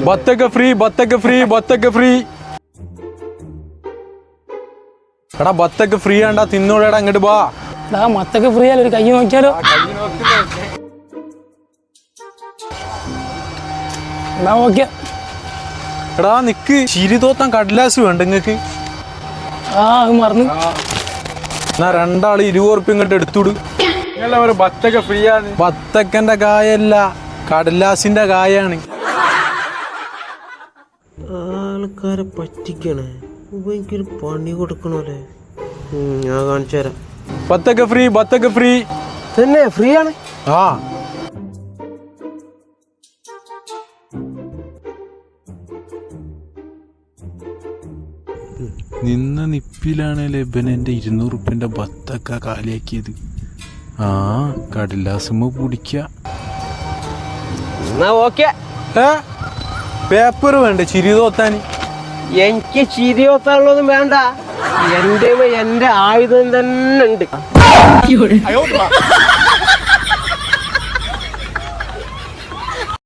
ബത്തൊക്കെ free ബത്തൊക്കെ free ബത്തൊക്കെ free. എടാ ബത്തൊക്കെ free ആണ്ടാ തിന്നോടാ അങ്ങോട്ട് വാ. മത്തൊക്കെ ഫ്രീ ആയാലും ഒരു കൈ നോക്കിയാലോ. എന്നാ ഓക്കെ. എടാ നിക്ക് ചിരി തോത്താൻ കടലാസ് വേണ്ട നിങ്ങക്ക്? ആ അത് മറന്നു. എന്നാ രണ്ടാള് 20 ഉറുപ്പ്യ ഇങ്ങോട്ട് എടുത്തുവിട്. ബത്തൊക്കെ ഫ്രീ ആണ്. ബത്തക്കന്റെ കായല്ല, കടലാസിന്റെ കായാണ്. ആൾക്കാരെ പറ്റിക്കണേ, എനിക്കൊരു പണി കൊടുക്കണോല്ലേ. ഞാൻ കാണിച്ചു തരാം. ബത്തൊക്കെ ഫ്രീ ബത്തൊക്കെ ഫ്രീ തന്നെ ഫ്രീ ആണ്. ആ നിന്ന നിപ്പിലാണ് ലബൻ എൻ്റെ 200 ഉറുപ്പ്യൻ്റെ ബത്തൊക്കെ കാലിയാക്കിയത്. ആ കടലാസുമ്മ പിടിക്ക. എന്നാ ഓക്കെ. പേപ്പർ വേണ്ട ചിരി തോത്താൻ? എനിക്ക് ചിരി ഓത്താനുള്ളതൊന്നും വേണ്ട. എന്റെ ആയുധം തന്നെ ഉണ്ട്.